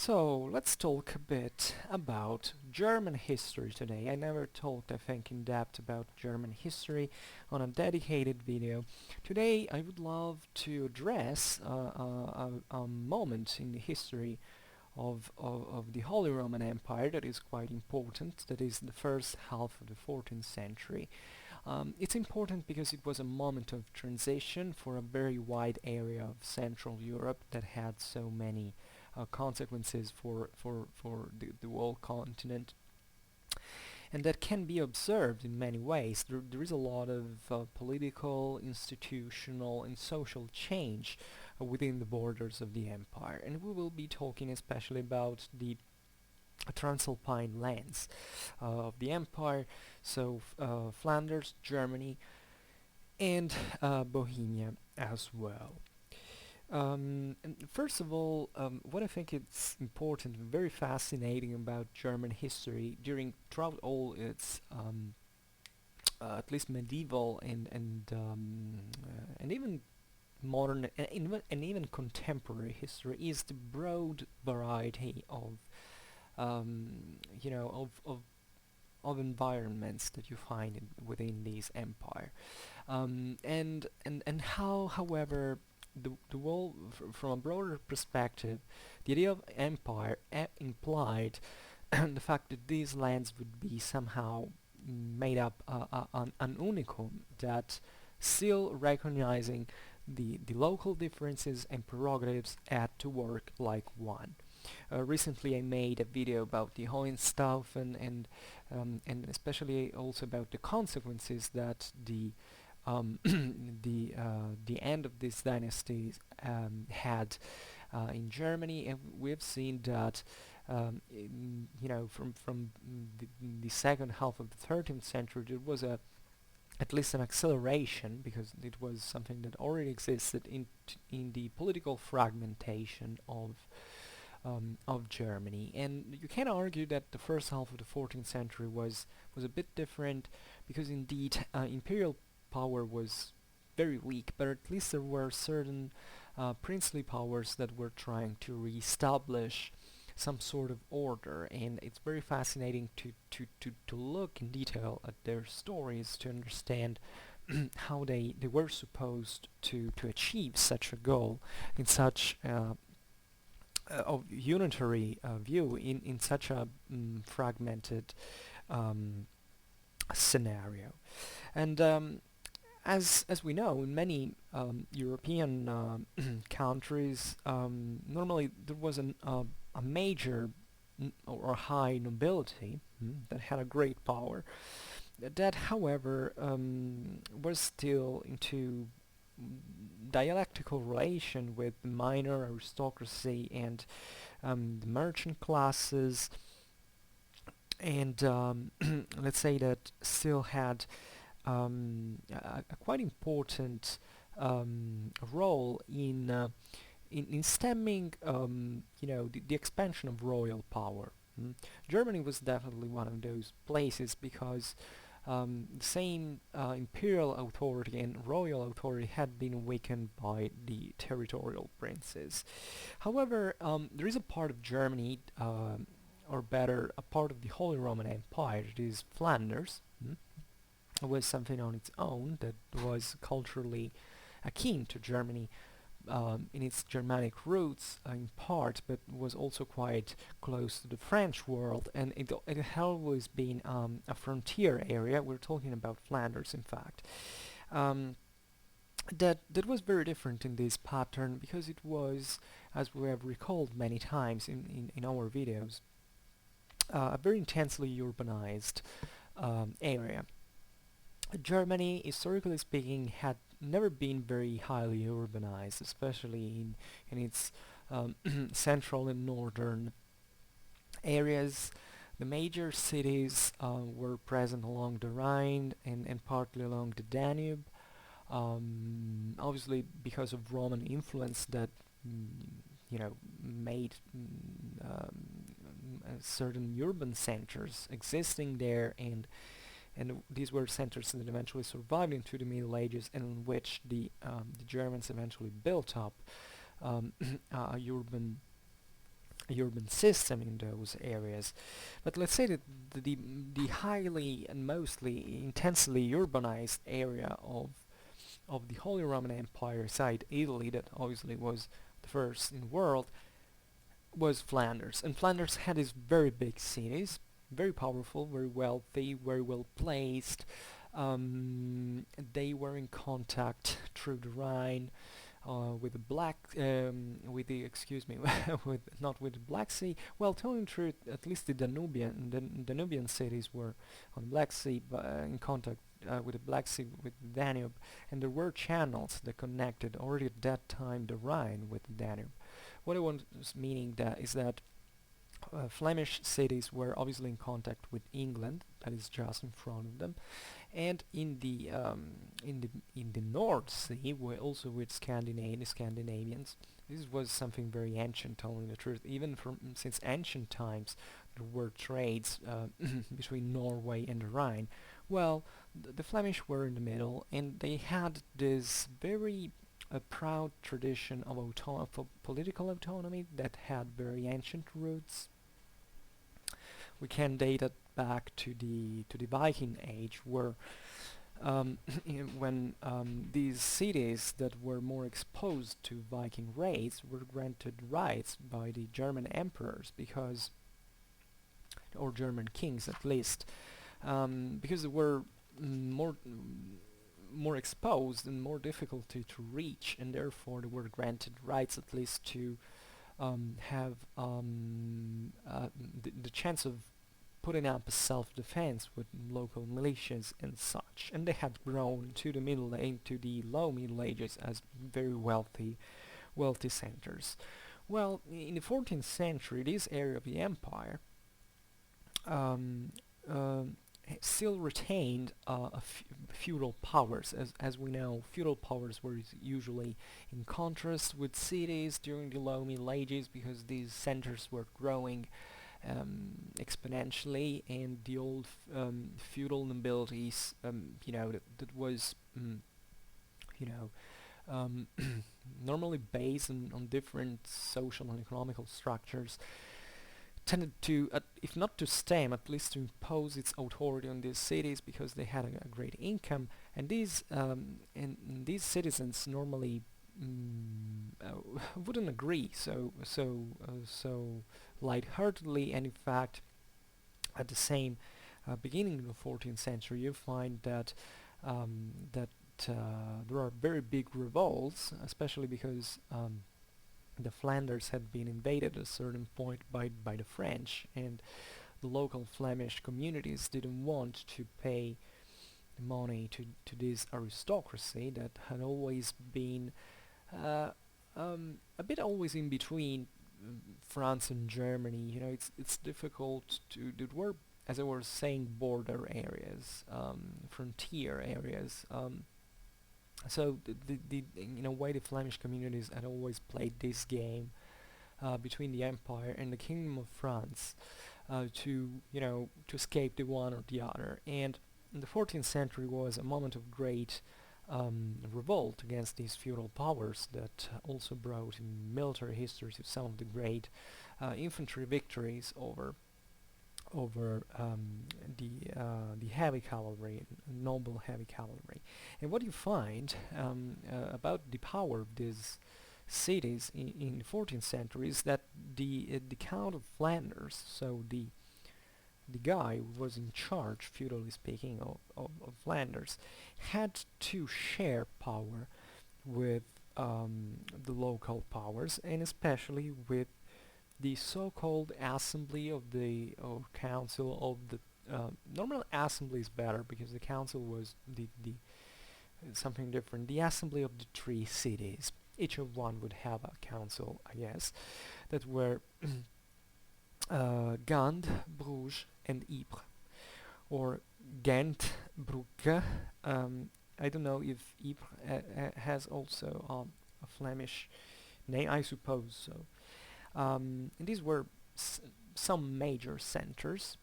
So let's talk a bit about German history today. I never talked, I think, in depth about German history on a dedicated video. Today I would love to address a moment in the history of the Holy Roman Empire that is quite important, that is the first half of the 14th century. It's important because it was a moment of transition for a very wide area of Central Europe that had so many consequences for the whole continent, and that can be observed in many ways. There is a lot of political, institutional, and social change within the borders of the empire, and we will be talking especially about the Transalpine lands of the empire, so Flanders, Germany, and Bohemia as well. And first of all, what I think it's important and very fascinating about German history throughout all its at least medieval and even modern and even contemporary history is the broad variety of you know of environments that you find within these empire, and how, however, the whole from a broader perspective, the idea of empire implied the fact that these lands would be somehow made up an unicum that still recognizing the local differences and prerogatives had to work like one. Recently I made a video about the Hohenstaufen and especially also about the consequences that the end of these dynasties had in Germany, and we have seen that from the second half of the 13th century there was at least an acceleration, because it was something that already existed in the political fragmentation of Germany. And you can argue that the first half of the 14th century was a bit different, because indeed imperial power was very weak, but at least there were certain princely powers that were trying to re-establish some sort of order, and it's very fascinating to look in detail at their stories to understand how they were supposed to achieve such a goal in such of unitary view in such a fragmented scenario. And as we know, in many European countries, normally there was a major or high nobility that had a great power, that however was still into dialectical relation with the minor aristocracy and the merchant classes, and let's say that still had a quite important role in stemming the expansion of royal power. Germany was definitely one of those places, because the same imperial authority and royal authority had been weakened by the territorial princes. However, there is a part of Germany, or better, a part of the Holy Roman Empire, that is Flanders, was something on its own that was culturally akin to Germany in its Germanic roots in part, but was also quite close to the French world, and it had always been a frontier area. We're talking about Flanders, in fact. That was very different in this pattern, because it was, as we have recalled many times in our videos, a very intensely urbanized area. Germany, historically speaking, had never been very highly urbanized, especially in its central and northern areas. The major cities were present along the Rhine and partly along the Danube. Obviously, because of Roman influence that made certain urban centers existing there, and these were centers that eventually survived into the Middle Ages, and in which the Germans eventually built up a urban urban system in those areas. But let's say that the highly and mostly intensely urbanized area of the Holy Roman Empire side Italy, that obviously was the first in the world, was Flanders. And Flanders had these very big cities, very powerful, very wealthy, very well placed. They were in contact through the Rhine with the with the, excuse me, with not with the Black Sea. Well, telling the truth, at least the Danubian cities were on the Black Sea, but in contact with the Black Sea, with the Danube, and there were channels that connected already at that time the Rhine with the Danube. What I want meaning that is that Flemish cities were obviously in contact with England, that is just in front of them, and in the North Sea, also with Scandinavians. This was something very ancient, telling the truth. Even from since ancient times, there were trades between Norway and the Rhine. Well, the Flemish were in the middle, and they had this very proud tradition of political autonomy that had very ancient roots. We can date it back to the Viking Age, where when these cities that were more exposed to Viking raids were granted rights by the German emperors, because, or German kings at least, because they were more exposed and more difficult to reach, and therefore they were granted rights at least to have the chance of putting up a self-defense with local militias and such. And they had grown to the low Middle Ages as very wealthy centers. Well, in the 14th century, this area of the empire um, still retained feudal powers. As we know, feudal powers were usually in contrast with cities during the low Middle Ages, because these centers were growing exponentially, and the old feudal nobilities, that was, you know, normally based on different social and economical structures, tended to, if not to stem, at least to impose its authority on these cities, because they had a great income, and these citizens normally wouldn't agree so lightheartedly. And in fact, at the same beginning of the 14th century, you find that that there are very big revolts, especially because the Flanders had been invaded at a certain point by the French, and the local Flemish communities didn't want to pay money to this aristocracy that had always been uh, a bit always in between France and Germany. It's difficult to. There were, as I was saying, border areas, frontier areas. So in a way, the Flemish communities had always played this game between the Empire and the Kingdom of France, to escape the one or the other. And the 14th century was a moment of great revolt against these feudal powers, that also brought in military history to some of the great infantry victories over the heavy cavalry, noble heavy cavalry. And what you find about the power of these cities in the 14th century is that the Count of Flanders, so the guy who was in charge, feudally speaking, of Flanders, had to share power with the local powers, and especially with the so-called assembly of the council of the normal assembly is better, because the council was the something different. The assembly of the three cities. Each of one would have a council, I guess, that were Gand, Bruges, and Ypres, or Ghent, Brugge. I don't know if Ypres has also a Flemish name. I suppose so. And these were some major centers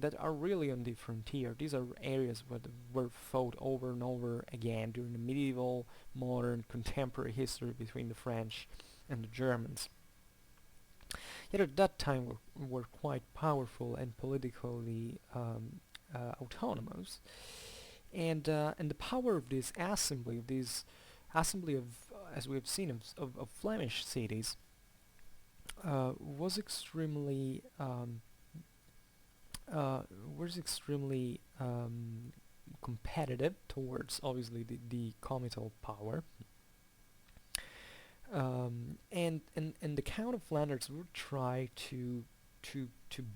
that are really on the frontier. These are areas where were fought over and over again during the medieval, modern, contemporary history between the French and the Germans. yet at that time were quite powerful and politically autonomous, and the power of this assembly of, as we have seen, of Flemish cities was extremely uh, was extremely competitive towards obviously the comital power. And the Count of Flanders would try to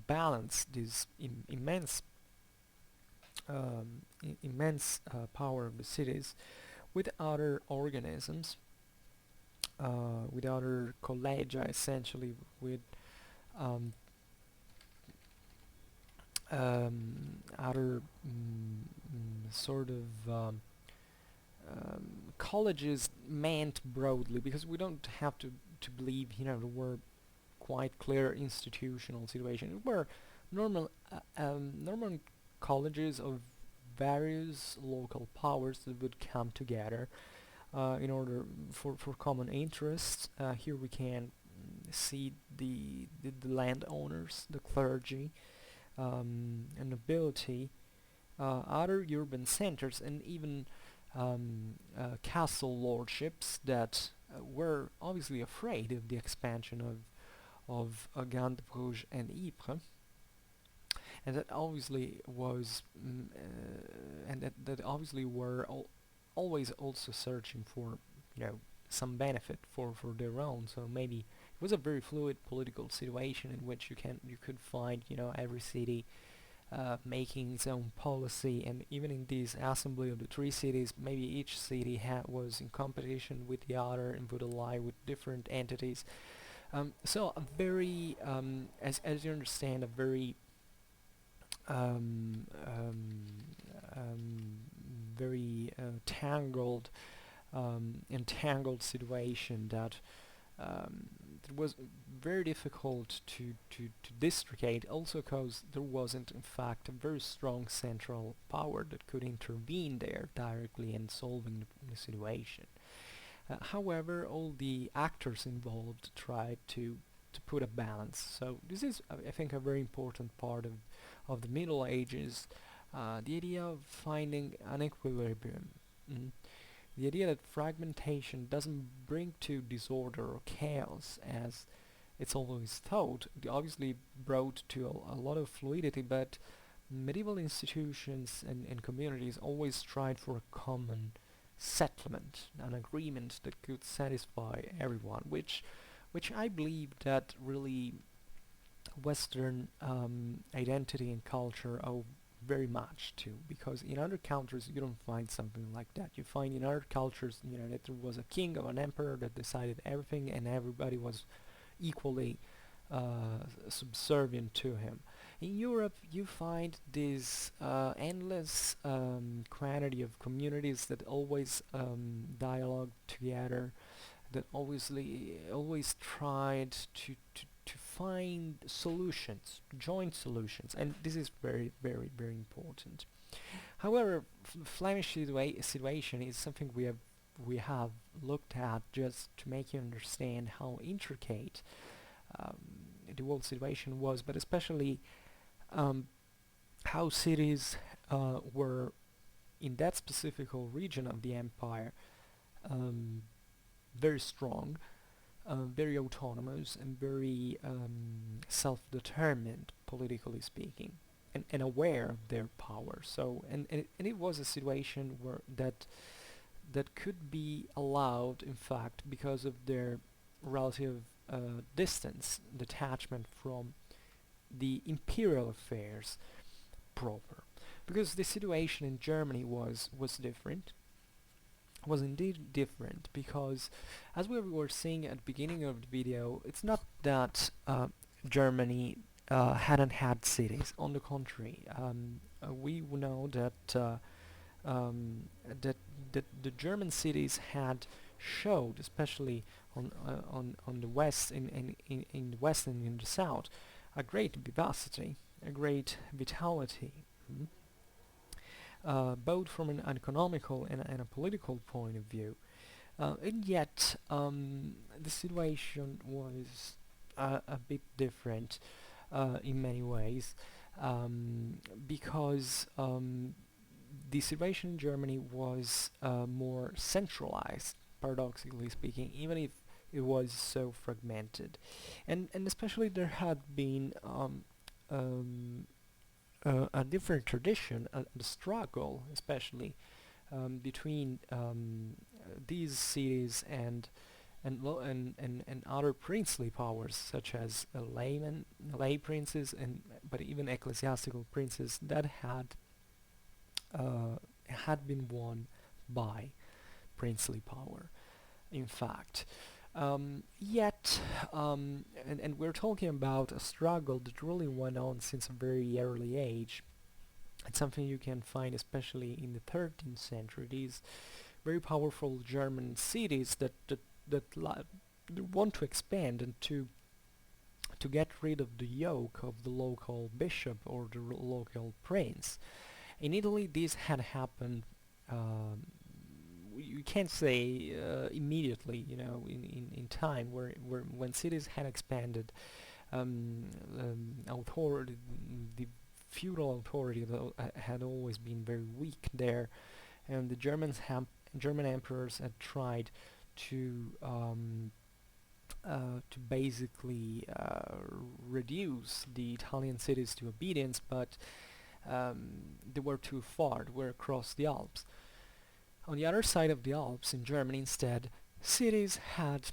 balance this immense power of the cities with other organisms, with other collegia, essentially with um, other sort of colleges meant broadly, because we don't have to believe, there were quite clear institutional situations. There were normal colleges of various local powers that would come together in order for common interests. Here we can see the landowners, the clergy, and nobility, other urban centers, and even castle lordships that were obviously afraid of the expansion of Gand, Bruges, and Ypres, and that obviously was and that obviously were always also searching for, some benefit for their own. So maybe it was a very fluid political situation in which you could find, every city making its own policy, and even in this assembly of the three cities, maybe each city was in competition with the other and would ally with different entities. So a very, as you understand, a very um, um, um, very entangled situation that it was very difficult to districate, also because there wasn't in fact a very strong central power that could intervene there directly in solving the situation. However, all the actors involved tried to put a balance. So this is, I think, a very important part of the Middle Ages, the idea of finding an equilibrium. Mm. The idea that fragmentation doesn't bring to disorder or chaos as it's always thought. It obviously brought to a lot of fluidity, but medieval institutions and communities always tried for a common settlement, an agreement that could satisfy everyone, which I believe that really Western identity and culture owe very much to, because in other cultures you don't find something like that. You find in other cultures, that there was a king or an emperor that decided everything, and everybody was equally subservient to him. In Europe, you find this endless quantity of communities that always dialogue together, that always tried to find solutions, joint solutions, and this is very, very, very important. However, Flemish situation is something we have looked at just to make you understand how intricate um, the world situation was, but especially um, how cities were in that specific region of the empire um, very strong, very autonomous, and very self-determined, politically speaking, and aware of their power. So, and it was a situation where that could be allowed, in fact, because of their relative distance, detachment from the imperial affairs proper. Because the situation in Germany was different, was indeed different, because as we were saying at the beginning of the video, it's not that Germany hadn't had cities. On the contrary, we know um, that that the German cities had showed, especially on the west, in the west and in the south, a great vivacity, a great vitality. mm, both from an economical and a political point of view. And yet, the situation was a bit different in many ways, um, because the situation in Germany was more centralized, paradoxically speaking, even if it was so fragmented, and especially there had been um, a different tradition, a struggle, especially between these cities and other princely powers such as lay princes but even ecclesiastical princes that uh, had been won by princely power. In fact, yet, and we're talking about a struggle that really went on since a very early age. It's something you can find especially in the 13th century. These very powerful German cities that want to expand and to get rid of the yoke of the local bishop or the local prince. In Italy, this had happened. You can't say immediately, in time where when cities had expanded, authority, the feudal authority had always been very weak there, and the German emperors had tried to basically reduce the Italian cities to obedience, but they were too far. They were across the Alps. On the other side of the Alps, in Germany, instead, cities had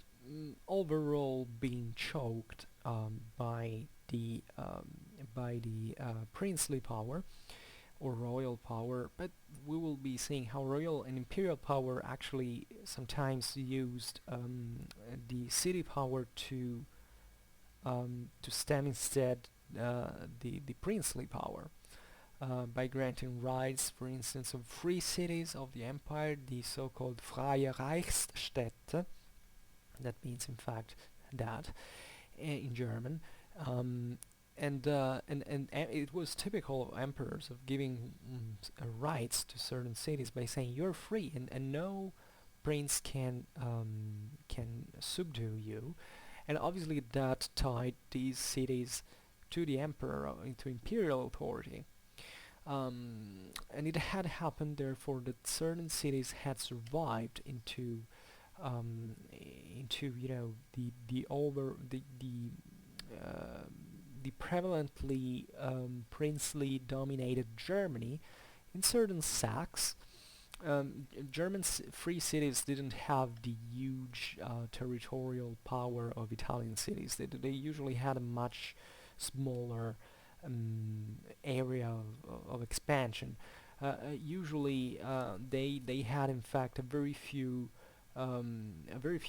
overall been choked by the princely power or royal power, but we will be seeing how royal and imperial power actually sometimes used the city power to stand instead the princely power by granting rights, for instance, of free cities of the empire, the so-called Freie Reichsstädte. That means, in fact, that in German. Um, and it was typical of emperors of giving rights to certain cities by saying you're free and no prince can subdue you, and obviously that tied these cities to the emperor into imperial authority. And it had happened therefore that certain cities had survived into uh, the prevalently princely dominated Germany in certain sacks. German free cities didn't have the huge territorial power of Italian cities. They usually had a much smaller area of expansion. Usually, they had in fact a very few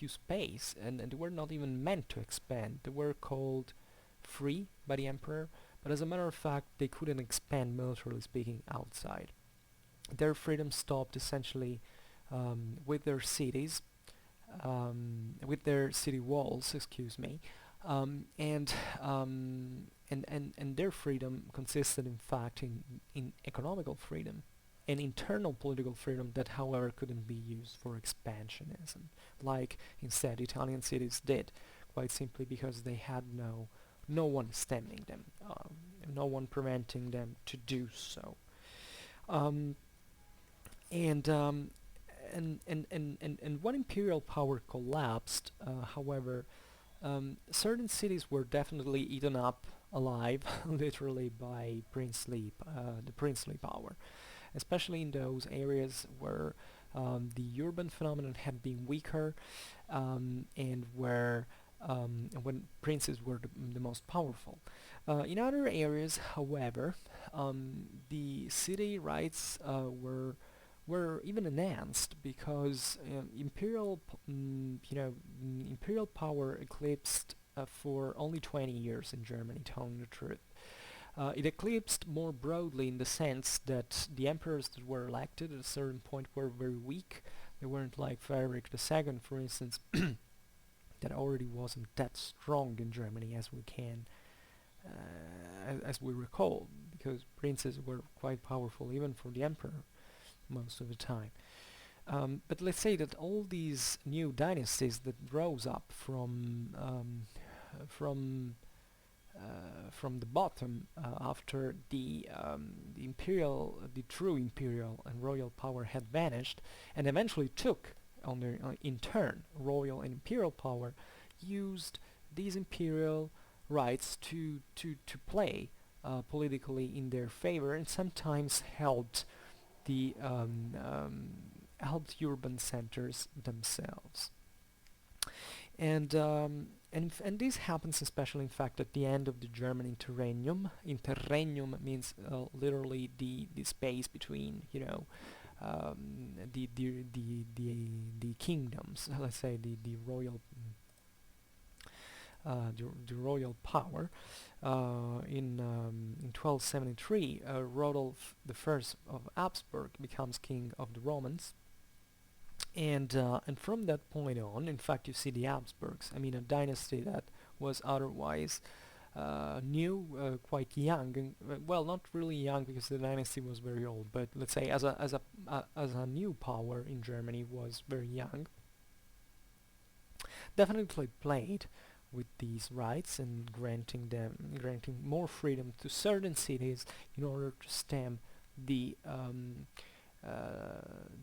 space, and they were not even meant to expand. They were called free by the emperor, but as a matter of fact, they couldn't expand militarily speaking outside. Their freedom stopped essentially with their cities, with their city walls, excuse me, um, and, and their freedom consisted in fact in economical freedom and internal political freedom that however couldn't be used for expansionism, like instead Italian cities did, quite simply because they had no one stemming them, no one preventing them to do so. Um, and and when imperial power collapsed, however, certain cities were definitely eaten up alive, literally by the princely power, especially in those areas where the urban phenomenon had been weaker, and where when princes were the most powerful. In other areas, however, the city rights were even enhanced because imperial power eclipsed for only 20 years in Germany, telling the truth. It eclipsed more broadly in the sense that the emperors that were elected at a certain point were very weak. They weren't like Frederick II, for instance, that already wasn't that strong in Germany as we can, as we recall, because princes were quite powerful even for the emperor most of the time. But let's say that all these new dynasties that rose up from the bottom after the true imperial and royal power had vanished, and eventually took on their in turn royal and imperial power, used these imperial rights to play politically in their favor, and sometimes the helped urban centers themselves. And this happens especially, in fact, at the end of the German interregnum. Interregnum means literally the space between, the kingdoms. Let's say the royal the royal power. In 1273, Rodolph the First of Habsburg becomes king of the Romans, and from that point on, in fact, you see the Habsburgs. I mean, a dynasty that was otherwise new, quite young, and, well, not really young because the dynasty was very old, but let's say as a new power in Germany was very young. Definitely played with these rights and granting more freedom to certain cities in order to stem the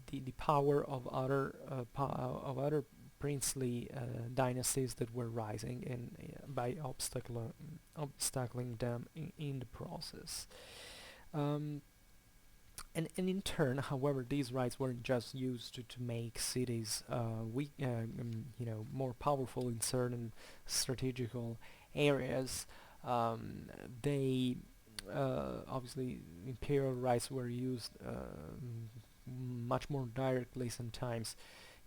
the power of other princely dynasties that were rising, and by obstacling them in the process. Um, and in turn, however, these rights weren't just used to make cities more powerful in certain strategical areas. They Obviously, imperial rights were used much more directly sometimes,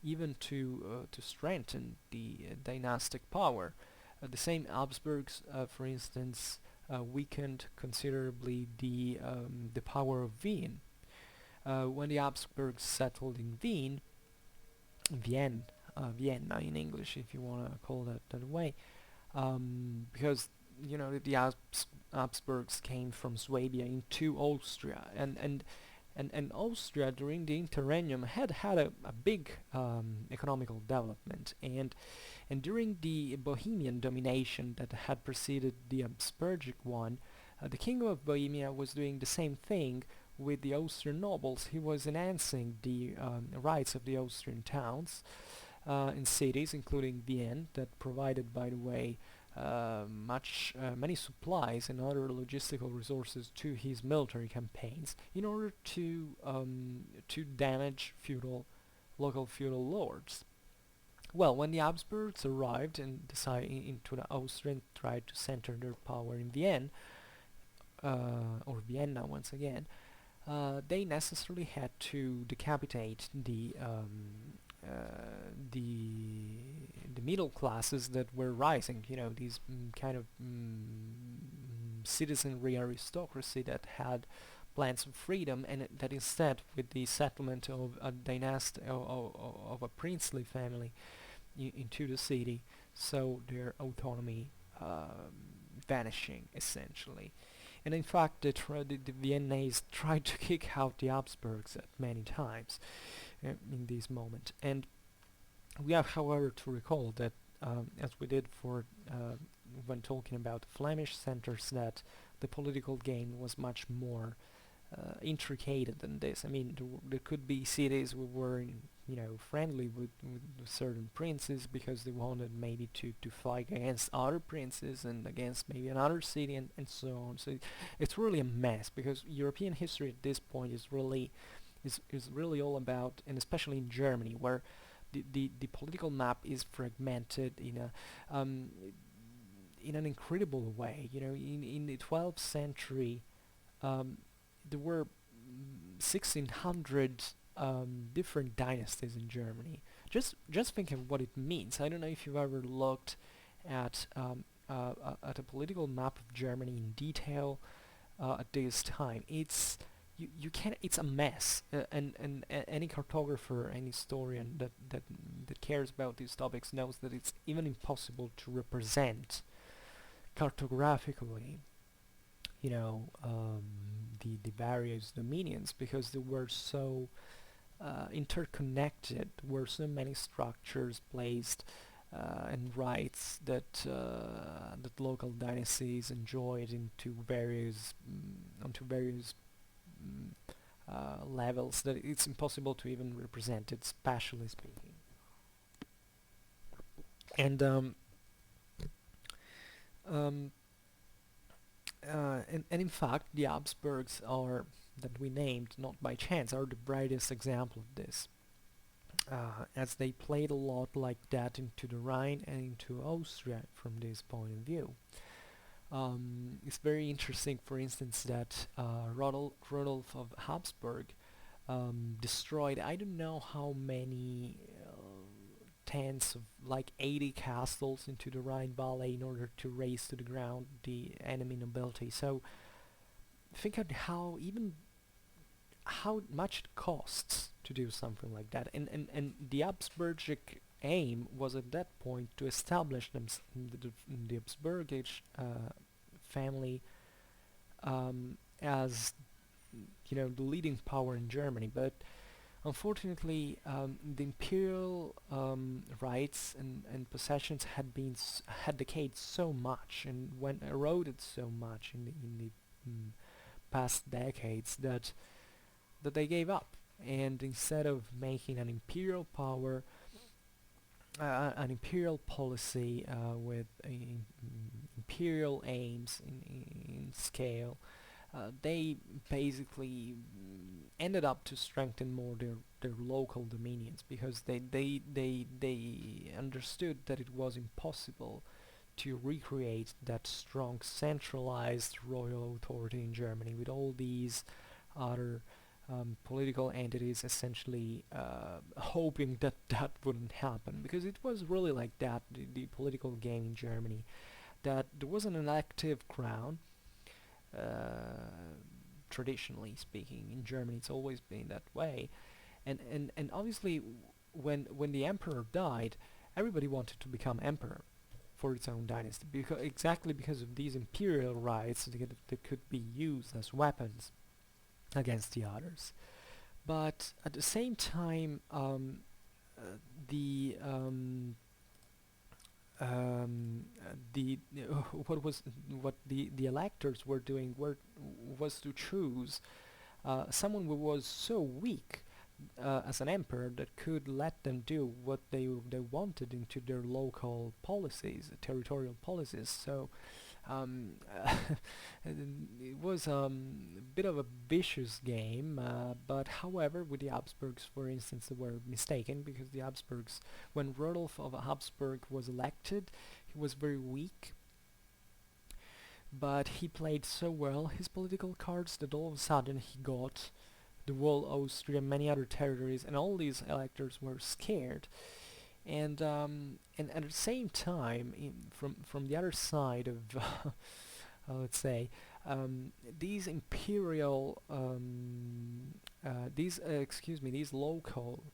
even to strengthen the dynastic power. The same Habsburgs, for instance, weakened considerably the power of Wien. When the Habsburgs settled in Vienna in English, if you want to call that way, because the Habsburgs came from Swabia into Austria, and Austria during the interregnum had a big economical development, and during the Bohemian domination that had preceded the Habsburgic one, the King of Bohemia was doing the same thing with the Austrian nobles. He was enhancing the rights of the Austrian towns and cities, including Vienna, that provided, by the way, many supplies and other logistical resources to his military campaigns in order to damage local feudal lords. Well, when the Habsburgs arrived and decided into the Austrian tried to center their power in Vienna, or Vienna once again, they necessarily had to decapitate the middle classes that were rising. These kind of citizenry aristocracy that had plans of freedom, and that instead, with the settlement of a dynasty of a princely family into the city, so their autonomy vanishing essentially. And in fact, the Viennese tried to kick out the Habsburgs at many times in this moment. And we have, however, to recall that, as we did for when talking about the Flemish centers, that the political game was much more intricate than this. I mean, there could be cities who were, friendly with certain princes because they wanted maybe to fight against other princes and against maybe another city, and so on. So it's really a mess, because European history at this point is really all about, and especially in Germany, where the political map is fragmented in an incredible way. In the 12th century, there were 1600 different dynasties in Germany. Just think of what it means. I don't know if you've ever looked at a political map of Germany in detail at this time. You can It's a mess, and any cartographer, any historian that cares about these topics knows that it's even impossible to represent cartographically the various dominions, because they were so interconnected. There were so many structures placed and rights that local dynasties enjoyed onto various mm, levels that it's impossible to even represent it, spatially speaking. And um, and in fact, the Habsburgs are that we named not by chance are the brightest example of this, as they played a lot like that into the Rhine and into Austria from this point of view. It's very interesting, for instance, that Rodolph of Habsburg destroyed I don't know how many tens of like 80 castles into the Rhine Valley in order to raze to the ground the enemy nobility. So think of how much it costs to do something like that. And the Habsburgic aim was at that point to establish the Habsburgish family as the leading power in Germany. But unfortunately, the imperial rights and possessions had decayed so much and went eroded so much in the past decades that they gave up. And instead of making an imperial power, an imperial policy with imperial aims in scale, they basically ended up to strengthen more their local dominions, because they understood that it was impossible to recreate that strong centralized royal authority in Germany with all these other political entities essentially hoping that that wouldn't happen, because it was really like that, the political game in Germany, that there wasn't an active crown. Traditionally speaking, in Germany, it's always been that way, and obviously, when the emperor died, everybody wanted to become emperor for its own dynasty, because of these imperial rights that could be used as weapons against the others. But at the same time, the what the electors were doing was to choose someone who was so weak as an emperor that could let them do what they wanted into their local policies, territorial policies. So um, it was a bit of a vicious game, but however, with the Habsburgs, for instance, they were mistaken, because the Habsburgs, when Rodolph of Habsburg was elected, he was very weak, but he played so well his political cards that all of a sudden he got the whole Austria and many other territories, and all these electors were scared. And at the same time, from the other side of let's say, these imperial these local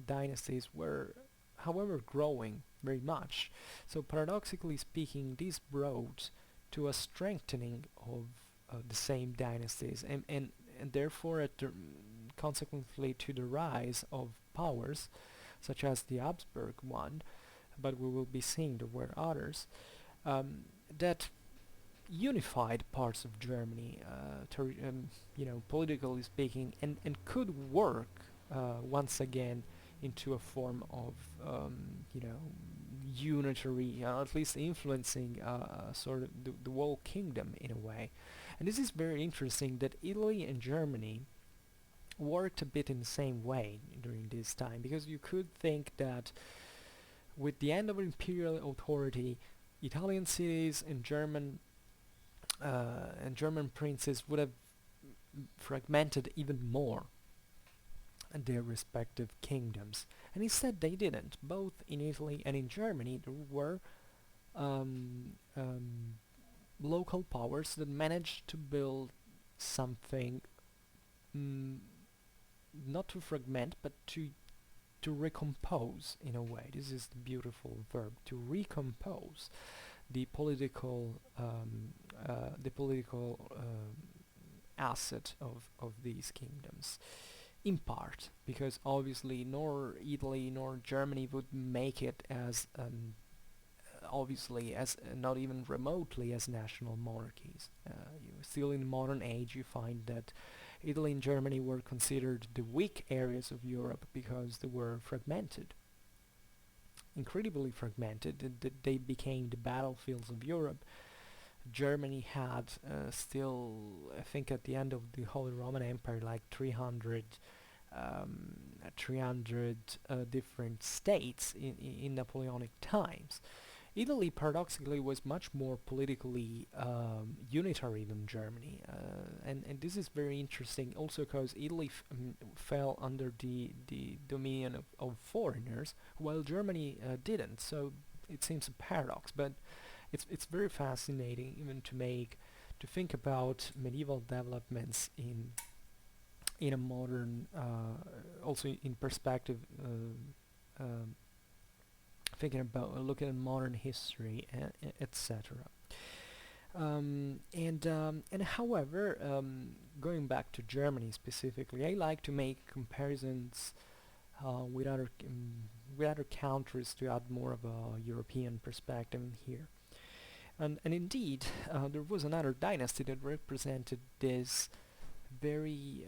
dynasties were however growing very much. So paradoxically speaking, this brought to a strengthening of the same dynasties, and therefore consequently to the rise of powers such as the Habsburg one, but we will be seeing there were others that unified parts of Germany, politically speaking, and could work once again into a form of unitary, at least influencing sort of the whole kingdom in a way. And this is very interesting that Italy and Germany worked a bit in the same way during this time, because you could think that with the end of imperial authority, Italian cities and German princes would have fragmented even more their respective kingdoms, and instead they didn't. Both in Italy and in Germany, there were um, um, local powers that managed to build something, mm, not to fragment, but to recompose in a way. This is the beautiful verb, to recompose the political asset of these kingdoms. in part because obviously nor Italy nor Germany would make it as obviously as not even remotely as national monarchies. Still in the modern age you find that Italy and Germany were considered the weak areas of Europe because they were fragmented, incredibly fragmented. They became the battlefields of Europe. Germany had still, I think, at the end of the Holy Roman Empire, like 300 different states in Napoleonic times. Italy, paradoxically, was much more politically unitary than Germany, and this is very interesting. Also, because Italy fell under the dominion of foreigners, while Germany didn't. So it seems a paradox, but it's very fascinating even to think about medieval developments in a modern also in perspective thinking about looking at modern history etc. And however, going back to Germany specifically, I like to make comparisons with other countries to add more of a European perspective here. And indeed, there was another dynasty that represented this very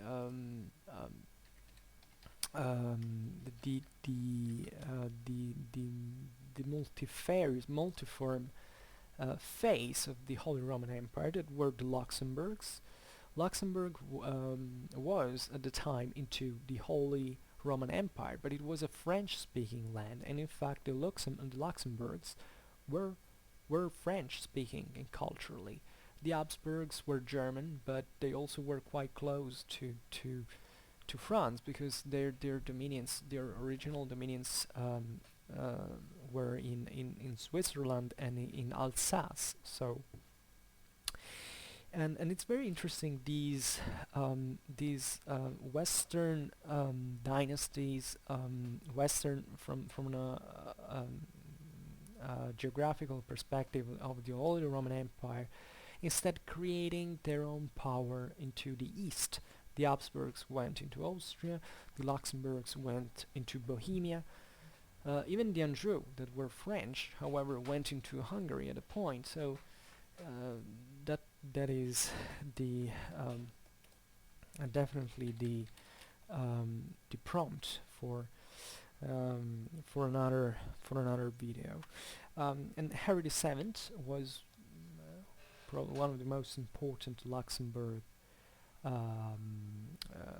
the multifarious, multiform phase of the Holy Roman Empire that were the Luxembourgs. Luxembourg was at the time into the Holy Roman Empire, but it was a French-speaking land, and in fact the Luxembourgs were French-speaking and culturally. The Habsburgs were German, but they also were quite close to France because their dominions, their original dominions, were in Switzerland and in Alsace. So and it's very interesting these Western dynasties, Western from a geographical perspective of the Holy Roman Empire, instead creating their own power into the east. The Habsburgs went into Austria, the Luxembourgs went into Bohemia, even the Anjou, that were French, however, went into Hungary at a point. So that is the definitely the prompt for another video. And Harry VII was probably one of the most important Luxembourg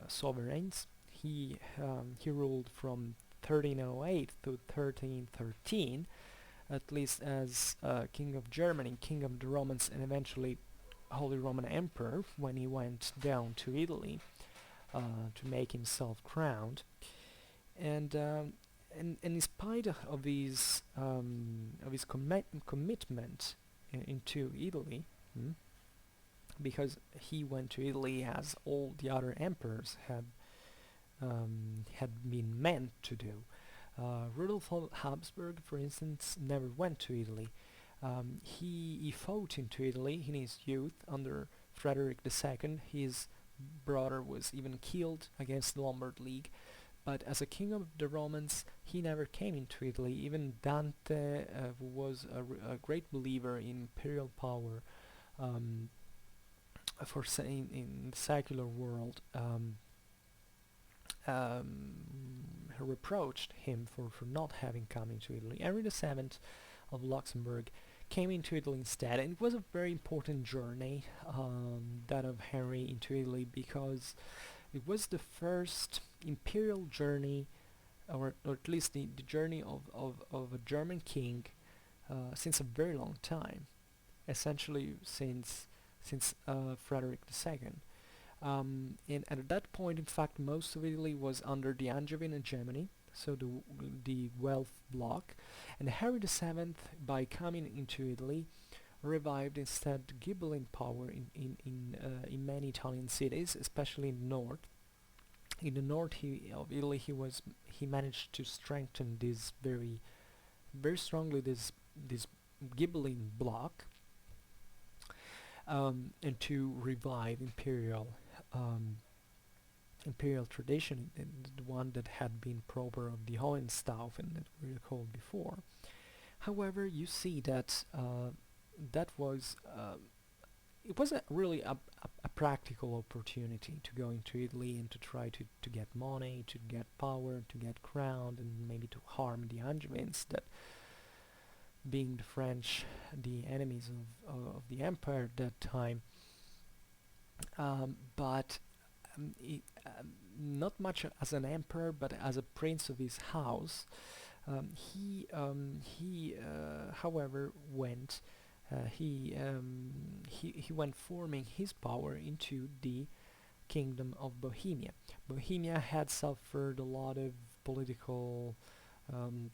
sovereigns. He ruled from 1308 to 1313, at least as King of Germany, King of the Romans, and eventually Holy Roman Emperor when he went down to Italy to make himself crowned. And in spite of his commitment into Italy, because he went to Italy as all the other emperors had been meant to do. Rudolf Habsburg, for instance, never went to Italy. He fought into Italy in his youth under Frederick II. His brother was even killed against the Lombard League. But as a king of the Romans, he never came into Italy. Even Dante, who was a great believer in imperial power, for in the secular world, reproached him for not having come into Italy. Henry VII of Luxembourg came into Italy instead, and it was a very important journey, that of Henry into Italy, because it was the first imperial journey, or at least the journey of a German king since a very long time, essentially since Frederick II. And at that point, in fact, most of Italy was under the Angevin hegemony, so the Guelph bloc, and Harry VII, by coming into Italy, revived instead Ghibelline power in many Italian cities, especially in the north. In the north of Italy, he managed to strengthen this very strongly this Ghibelline bloc, and to revive imperial imperial tradition, the one that had been proper of the Hohenstaufen that we recalled before. However, you see that that was it wasn't really a practical opportunity to go into Italy and to try to get money, to get power, to get crowned, and maybe to harm the Angevins, that being the French, the enemies of the empire at that time. But not much as an emperor, but as a prince of his house, however, he went forming his power into the kingdom of Bohemia. Bohemia had suffered a lot of political um,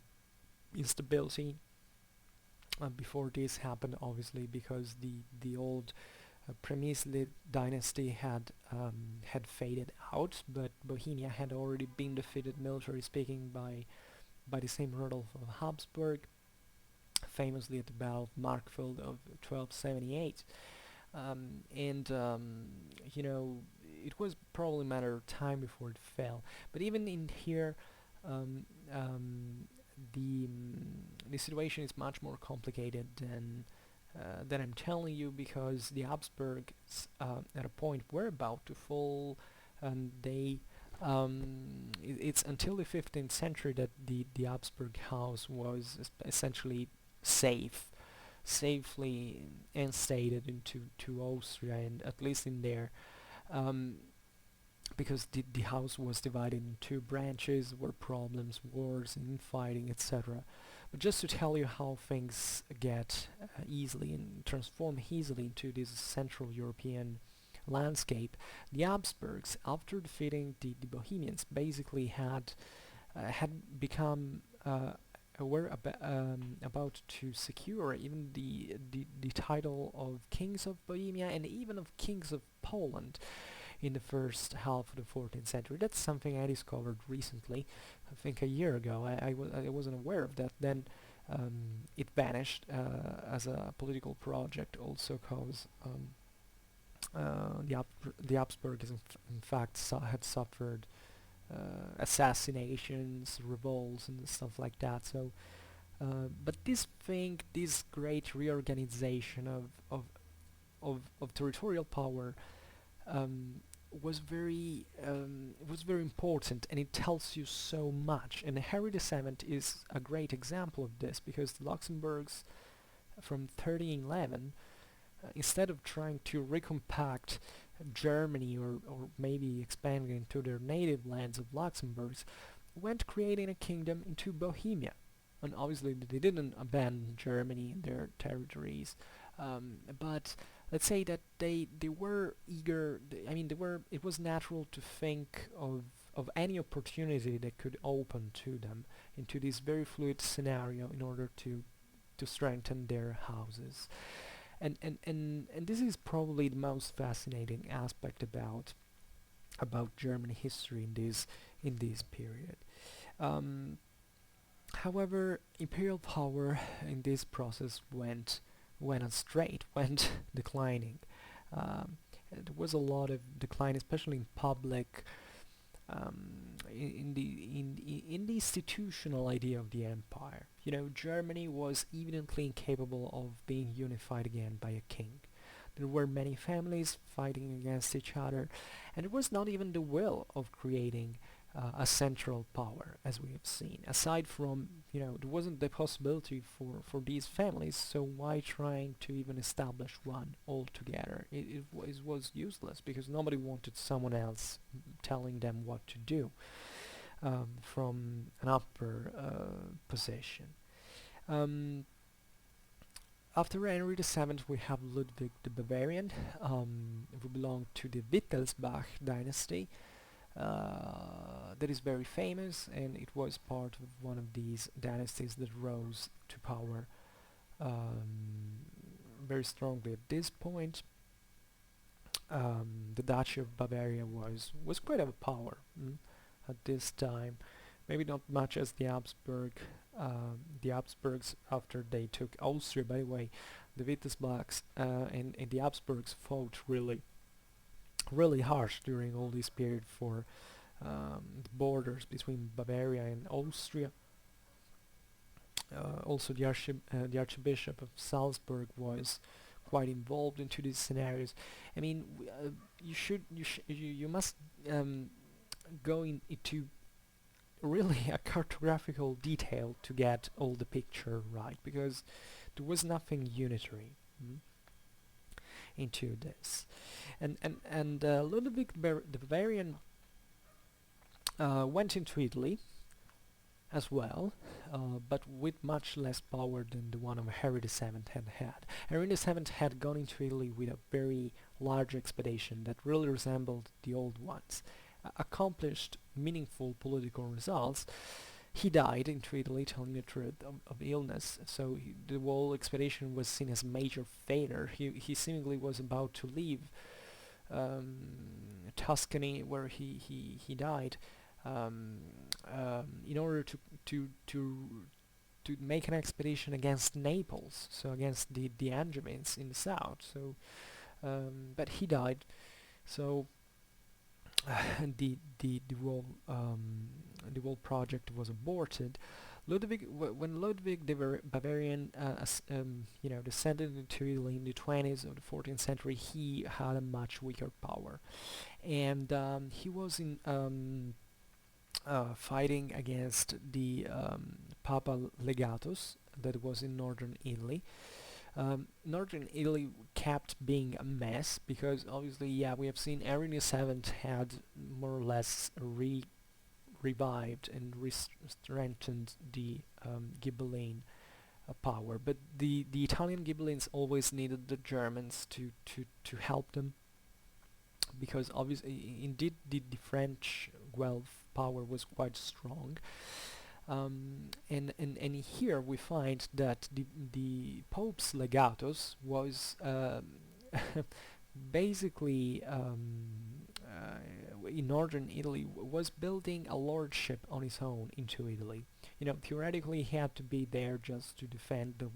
instability before this happened, obviously, because the old Przemysl dynasty had faded out, but Bohemia had already been defeated, military speaking, by the same Rudolf of Habsburg, famously at the Battle of Markfeld of 1278. And you know, it was probably a matter of time before it fell. But even in here, um, um, the situation is much more complicated than I'm telling you, because the Habsburgs at a point were about to fall, and it's until the 15th century that the Habsburg house was essentially safely instated into to Austria, and at least in there, um, because the house was divided in two branches, were problems, wars, infighting, etc. But just to tell you how things get easily and transform easily into this Central European landscape, the Habsburgs, after defeating the Bohemians, basically had become were about to secure even the title of kings of Bohemia and even of kings of Poland in the first half of the 14th century. That's something I discovered recently, I think a year ago. I wasn't aware of that. Then it vanished as a political project, also because the Habsburgs in fact had suffered assassinations, revolts, and stuff like that. So, but this great reorganization of territorial power was very important, and it tells you so much. And Henry VII is a great example of this, because the Luxembourgs from 1311, instead of trying to recompact Germany, or maybe expanding into their native lands of Luxembourg, went creating a kingdom into Bohemia. And obviously they didn't abandon Germany and their territories, but let's say that they were eager. I mean, it was natural to think of any opportunity that could open to them into this very fluid scenario in order to strengthen their houses. And this is probably the most fascinating aspect about German history in this period. Um, However, imperial power in this process went astray, went declining. There was a lot of decline, especially in public, in the institutional idea of the empire. You know, Germany was evidently incapable of being unified again by a king. There were many families fighting against each other, and it was not even the will of creating a central power, as we have seen. Aside from, you know, there wasn't the possibility for these families, so why trying to even establish one altogether? It was useless, because nobody wanted someone else telling them what to do from an upper position. Um, After Henry VII, we have Ludwig the Bavarian, who belonged to the Wittelsbach dynasty. That is very famous, and it was part of one of these dynasties that rose to power very strongly at this point. The Duchy of Bavaria was quite a power at this time. Maybe not much as the Habsburgs after they took Austria. By the way, the Wittelsbachs and the Habsburgs fought really really harsh during all this period for the borders between Bavaria and Austria. Also, the Archbishop of Salzburg was quite involved into these scenarios. I mean, you must go into really a cartographical detail to get all the picture right, because there was nothing unitary into this. And Ludwig the Bavarian went into Italy as well, but with much less power than the one of Henry VII had. Henry VII had gone into Italy with a very large expedition that really resembled the old ones, accomplished meaningful political results. He died into Italy telling the truth of illness, so the whole expedition was seen as a major failure. He seemingly was about to leave Tuscany, where he died, in order to make an expedition against Naples, so against the Angevins in the south. So, but he died. So the whole project was aborted. When Ludwig the Bavarian, descended into Italy in the 20s of the 14th century, he had a much weaker power, and he was in fighting against the Papal Legatus that was in northern Italy. Northern Italy kept being a mess because obviously, yeah, we have seen Henry VII had more or less revived and strengthened the Ghibelline power, but the Italian Ghibellines always needed the Germans to help them, because obviously, indeed, the French Guelph power was quite strong. And here we find that the Pope's legatus was basically in northern Italy was building a lordship on his own into Italy. Theoretically he had to be there just to defend the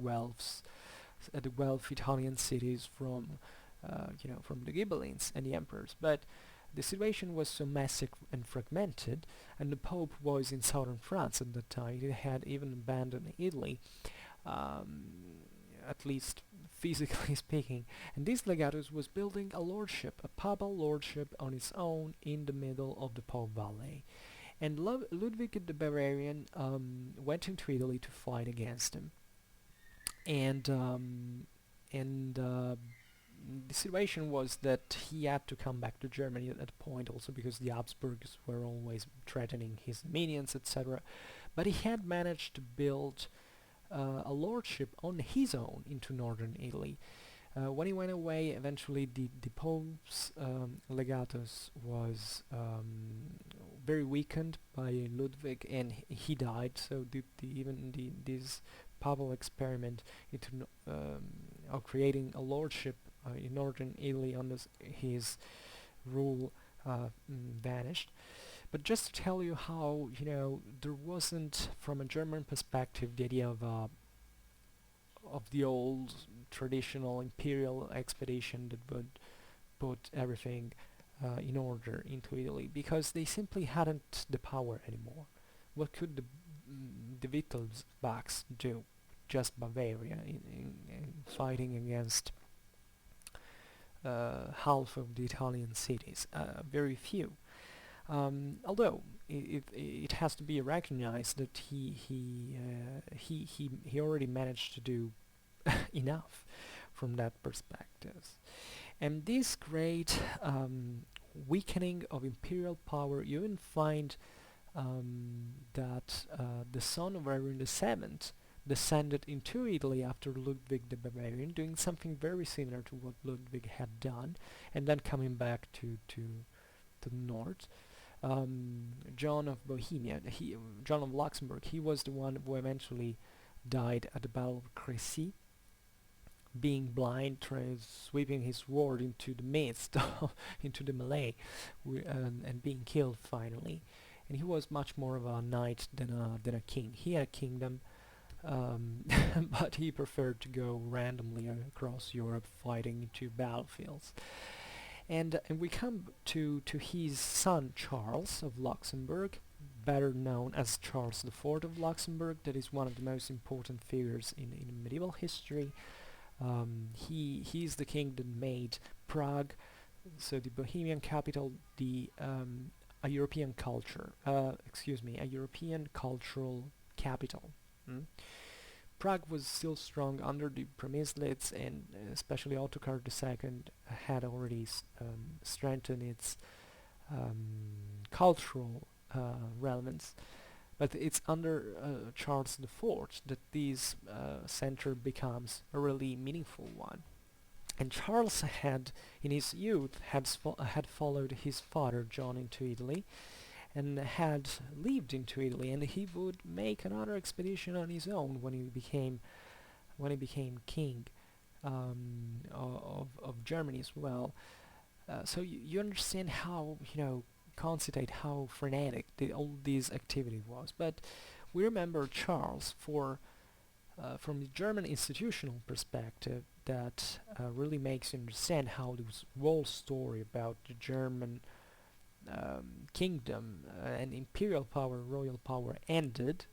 Guelph Italian cities from from the Ghibellines and the emperors, but the situation was so massive and fragmented, and the Pope was in southern France at that time. He had even abandoned Italy, at least physically speaking, and this legatus was building a lordship, a papal lordship on its own in the middle of the Po Valley. And Ludwig the Bavarian went into Italy to fight against him. And the situation was that he had to come back to Germany at that point, also because the Habsburgs were always threatening his dominions, etc. But he had managed to build a lordship on his own into northern Italy. When he went away, eventually the Pope's legatus was very weakened by Ludwig, and he died. So this papal experiment into of creating a lordship in northern Italy under his rule vanished. But just to tell you how, there wasn't, from a German perspective, the idea of the old traditional imperial expedition that would put everything in order into Italy, because they simply hadn't the power anymore. What could the Wittelsbachs do? Just Bavaria in fighting against half of the Italian cities, very few. Although it has to be recognized that he already managed to do enough from that perspective. And this great weakening of imperial power, you even find that the son of Varian VII descended into Italy after Ludwig the Bavarian, doing something very similar to what Ludwig had done, and then coming back to the north. John of Bohemia, John of Luxembourg, he was the one who eventually died at the Battle of Crécy, being blind, sweeping his sword into the midst, into the melee, and being killed finally. And he was much more of a knight than a king. He had a kingdom, but he preferred to go randomly across Europe fighting into battlefields. And we come to his son Charles of Luxembourg, better known as Charles IV of Luxembourg. That is one of the most important figures in medieval history. He's the king that made Prague, so the Bohemian capital, the a European culture, excuse me, a European cultural capital. Mm? Prague was still strong under the Przemyslids, and especially Ottokar II had already strengthened its cultural relevance. But it's under Charles IV that this center becomes a really meaningful one. And Charles had, in his youth, had followed his father John into Italy, and had lived into Italy, and he would make another expedition on his own when he became king of Germany as well. So you understand how concitate, how frenetic all this activity was. But we remember Charles for from the German institutional perspective that really makes you understand how this whole story about the German kingdom and imperial power, royal power ended.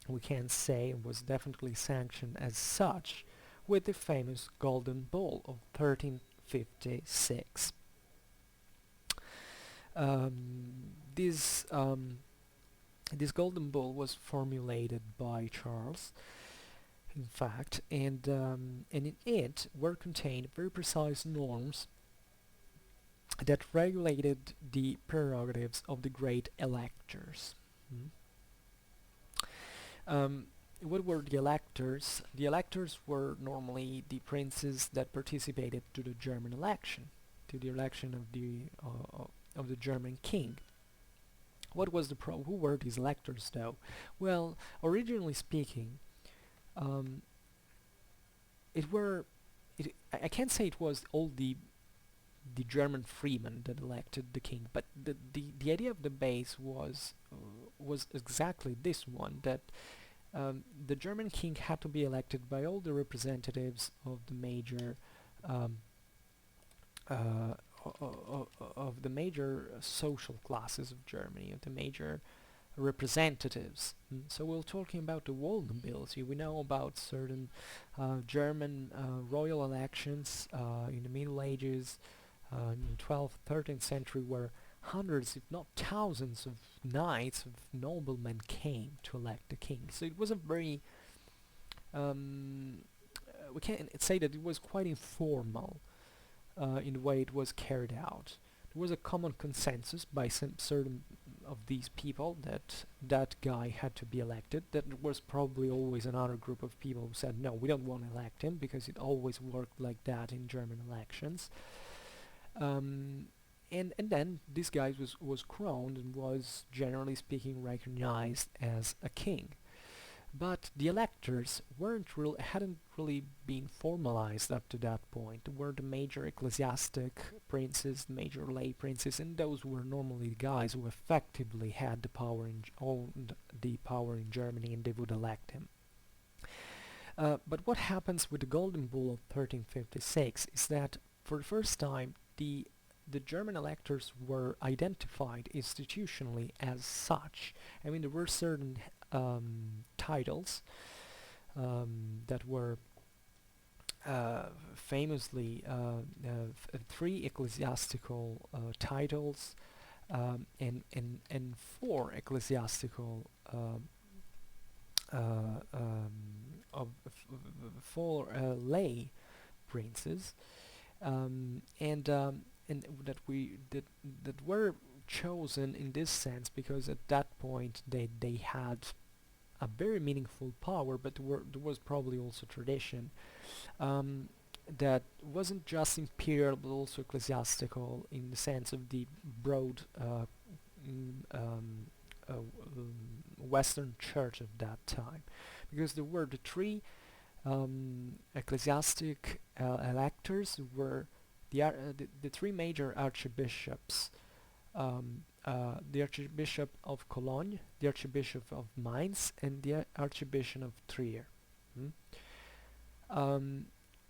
We can say it was definitely sanctioned as such with the famous Golden Bull of 1356. This this Golden Bull was formulated by Charles, in fact, and in it were contained very precise norms that regulated the prerogatives of the great electors. Mm. What were the electors? The electors were normally the princes that participated to the German election, to the election of the German king. What was the who were these electors though? Well, originally speaking, um, it were I can't say it was all the German freemen that elected the king, but the idea of the base was exactly this one, that the German king had to be elected by all the representatives of the major um, of the major social classes of Germany, of the major representatives. So we're talking about the whole nobility. We know about certain German royal elections in the Middle Ages, in the 12th, 13th century, where hundreds, if not thousands, of knights, of noblemen came to elect the king. So it was a very we can say that it was quite informal in the way it was carried out. There was a common consensus by some certain of these people that that guy had to be elected. That there was probably always another group of people who said, no, we don't want to elect him, because it always worked like that in German elections. And then this guy was crowned and was, generally speaking, recognized as a king. But the electors hadn't really been formalized up to that point. There were the major ecclesiastic princes, major lay princes, and those were normally the guys who effectively had the power owned the power in Germany, and they would elect him. But what happens with the Golden Bull of 1356 is that for the first time the German electors were identified institutionally as such. I mean, there were certain titles that were famously three ecclesiastical titles and four ecclesiastical four lay princes, and that were chosen in this sense because at that point they had a very meaningful power, but there was probably also tradition that wasn't just imperial but also ecclesiastical in the sense of the broad Western Church of that time, because there were the three ecclesiastic electors who were the three major archbishops, the Archbishop of Cologne, the Archbishop of Mainz, and the Archbishop of Trier. Mm?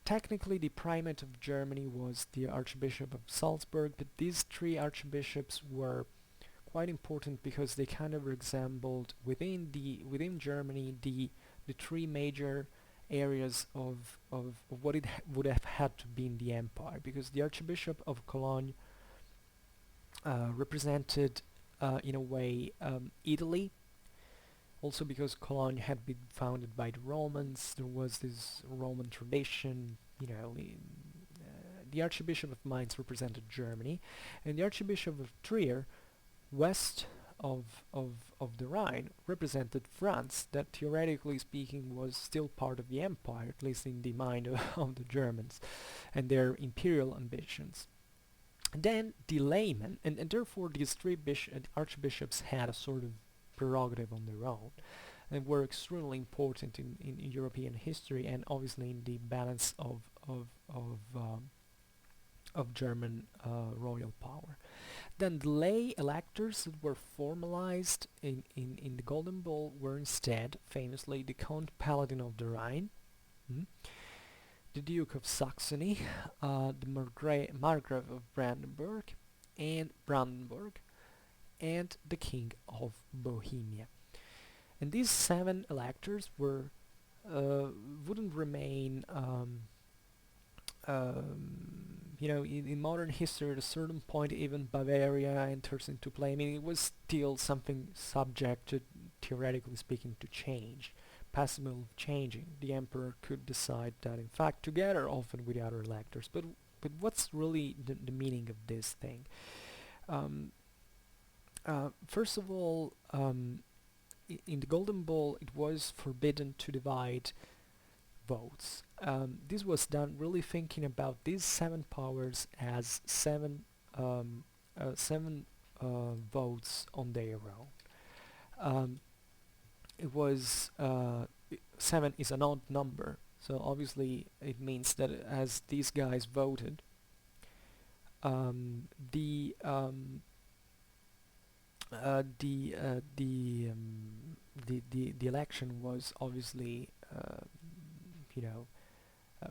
Technically, the primate of Germany was the Archbishop of Salzburg, but these three archbishops were quite important because they kind of resembled within Germany the three major areas of what would have had to be in the empire, because the Archbishop of Cologne represented in a way Italy, also because Cologne had been founded by the Romans. There was this Roman tradition, the Archbishop of Mainz represented Germany, and the Archbishop of Trier, west of the Rhine, represented France, that theoretically speaking was still part of the empire, at least in the mind of the Germans and their imperial ambitions. And then the laymen, and therefore these three archbishops had a sort of prerogative on their own and were extremely important in European history, and obviously in the balance of German royal power. Then the lay electors that were formalized in the Golden Bull were instead, famously, the Count Paladin of the Rhine, the Duke of Saxony, the Margrave of Brandenburg, and the King of Bohemia. And these 7 electors wouldn't remain in modern history. At a certain point, even Bavaria enters into play. I mean, it was still something subject to, theoretically speaking, to change, possible of changing. The emperor could decide that, in fact, together often with the other electors. But what's really the meaning of this thing? First of all, in the Golden Bull, it was forbidden to divide votes. This was done really thinking about these 7 powers as seven votes on their own. It was 7 is an odd number, so obviously it means that as these guys voted, the election was obviously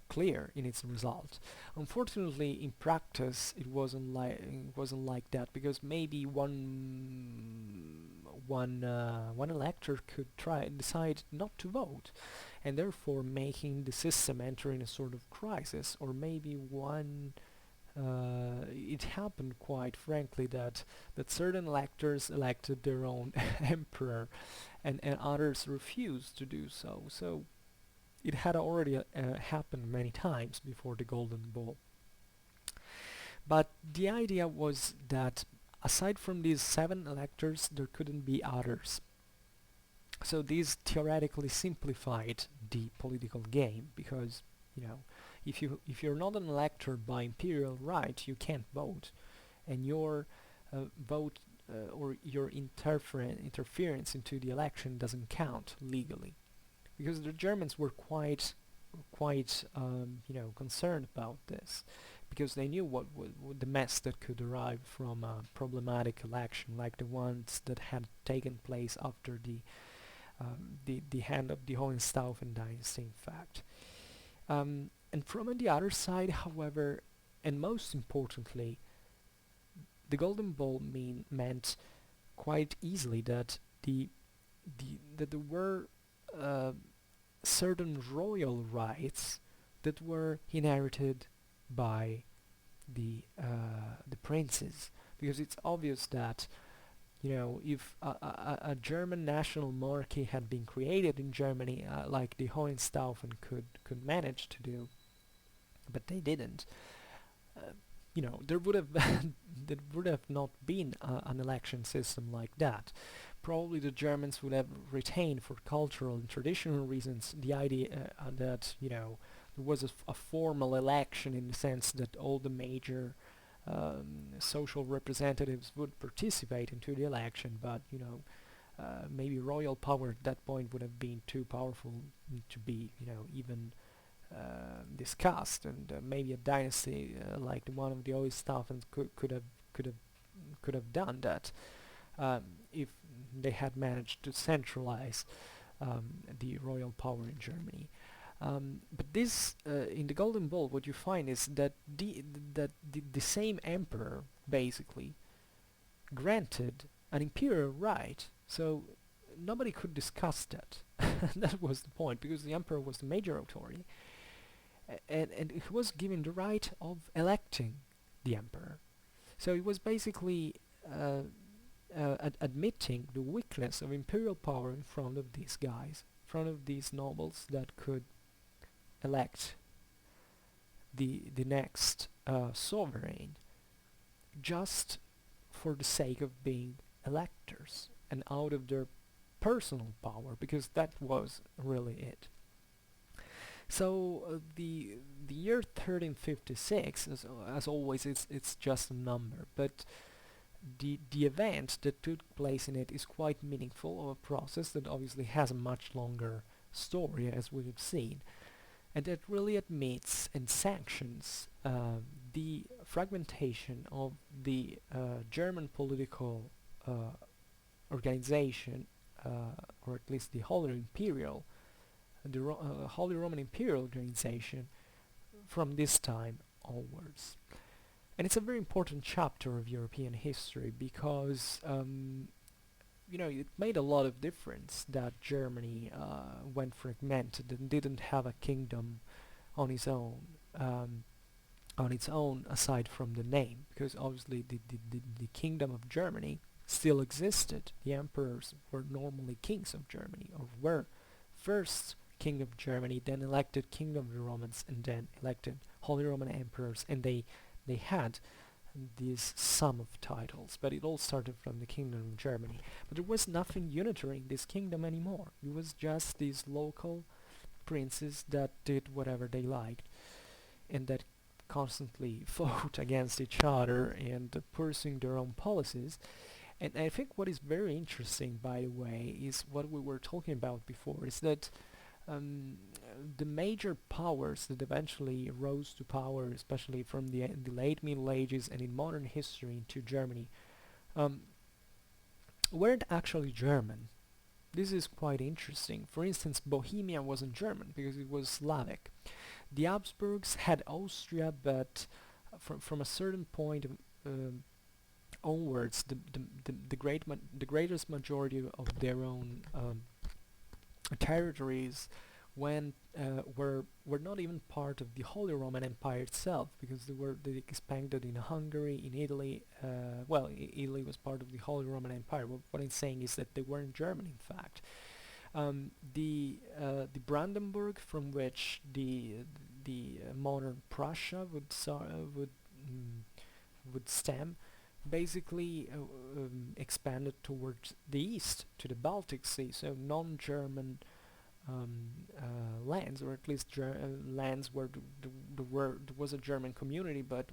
clear in its result. Unfortunately, in practice, it wasn't like that, because maybe one elector could decide not to vote, and therefore making the system enter in a sort of crisis. Or maybe it happened, quite frankly, that certain electors elected their own emperor, and others refused to do so. So it had already happened many times before the Golden Bull. But the idea was that aside from these 7 electors, there couldn't be others. So this theoretically simplified the political game, because if you're not an elector by imperial right, you can't vote, and your vote or your interference into the election doesn't count legally. Because the Germans were quite concerned about this, because they knew what the mess that could arrive from a problematic election like the ones that had taken place after the hand of the Hohenstaufen dynasty, in fact. And from the other side, however, and most importantly, the Golden Bull meant quite easily that that there were certain royal rights that were inherited by the princes, because it's obvious that if a German national monarchy had been created in Germany, like the Hohenstaufen could manage to do, but they didn't. There would have not been an election system like that. Probably the Germans would have retained, for cultural and traditional reasons, the idea that there was a formal election, in the sense that all the major social representatives would participate into the election, but maybe royal power at that point would have been too powerful to be even discussed, and maybe a dynasty like the one of the Hohenstaufens could have done that if they had managed to centralize the royal power in Germany. But this, in the Golden Bull, what you find is that the same emperor basically granted an imperial right, so nobody could discuss that. That was the point, because the emperor was the major authority, and he was given the right of electing the emperor. So it was basically admitting the weakness of imperial power in front of these guys, in front of these nobles that could elect the next sovereign, just for the sake of being electors and out of their personal power, because that was really it. So the year 1356, as always, it's just a number, but the event that took place in it is quite meaningful, of a process that obviously has a much longer story, as we have seen, and that really admits and sanctions the fragmentation of the German political organization, or at least the Holy Roman Imperial organization, from this time onwards. And it's a very important chapter of European history, because it made a lot of difference that Germany went fragmented and didn't have a kingdom on its own, aside from the name, because obviously the kingdom of Germany still existed. The emperors were normally kings of Germany, or were first king of Germany, then elected king of the Romans, and then elected Holy Roman emperors, and they had this sum of titles, but it all started from the kingdom of Germany. But there was nothing unitary in this kingdom anymore. It was just these local princes that did whatever they liked, and that constantly fought against each other and pursuing their own policies. And I think what is very interesting, by the way, is what we were talking about before, is that the major powers that eventually rose to power, especially from the late Middle Ages and in modern history into Germany, weren't actually German. This is quite interesting. For instance, Bohemia wasn't German because it was Slavic. The Habsburgs had Austria, but from a certain point onwards, the greatest majority of their own territories were not even part of the Holy Roman Empire itself, because they expanded in Hungary, in Italy. Italy was part of the Holy Roman Empire. What I'm saying is that they weren't German, in fact. The Brandenburg, from which the modern Prussia would stem, basically expanded towards the east to the Baltic Sea, so non-German lands, or at least lands where there was a German community, but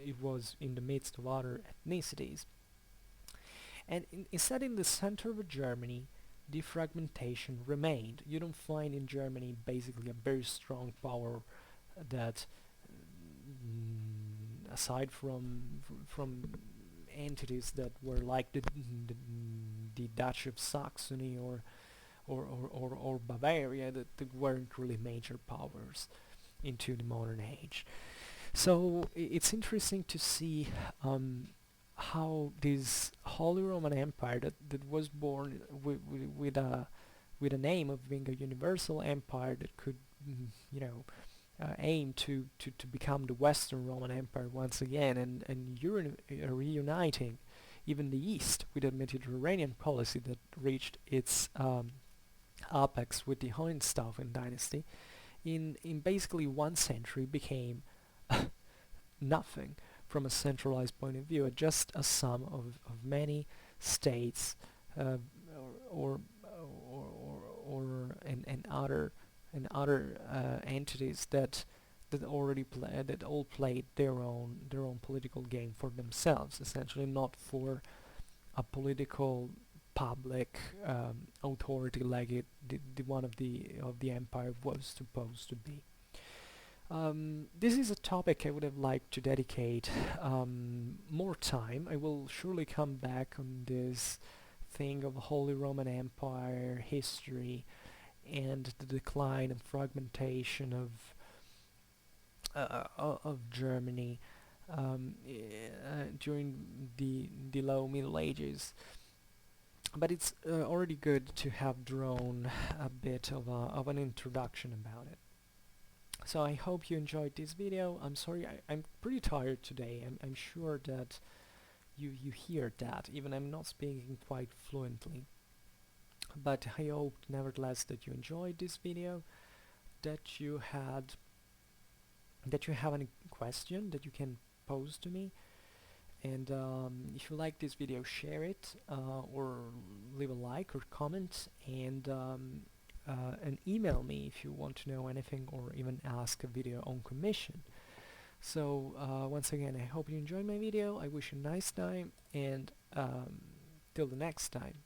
it was in the midst of other ethnicities. And instead, in the center of Germany, the fragmentation remained. You don't find in Germany basically a very strong power that, aside from entities that were like the Duchy of Saxony or Bavaria, that weren't really major powers into the modern age. So it's interesting to see how this Holy Roman Empire that was born with a name of being a universal empire that could aim to become the Western Roman Empire once again, and reuniting even the East with a Mediterranean policy that reached its apex with the Hohenstaufen dynasty, in basically 1 century became nothing from a centralized point of view, just a sum of many states or other entities that all played their own political game for themselves, essentially, not for a political public authority like the one of the empire was supposed to be. This is a topic I would have liked to dedicate more time. I will surely come back on this thing of Holy Roman Empire history and the decline and fragmentation of Germany during the low Middle Ages. But it's already good to have drawn a bit of an introduction about it. So I hope you enjoyed this video. I'm sorry, I'm pretty tired today. I'm sure that you hear that, even I'm not speaking quite fluently. But I hope nevertheless that you enjoyed this video, that you have any question that you can pose to me. And if you like this video, share it, or leave a like or comment, and email me if you want to know anything or even ask a video on commission. So once again, I hope you enjoyed my video. I wish you a nice time, and till the next time.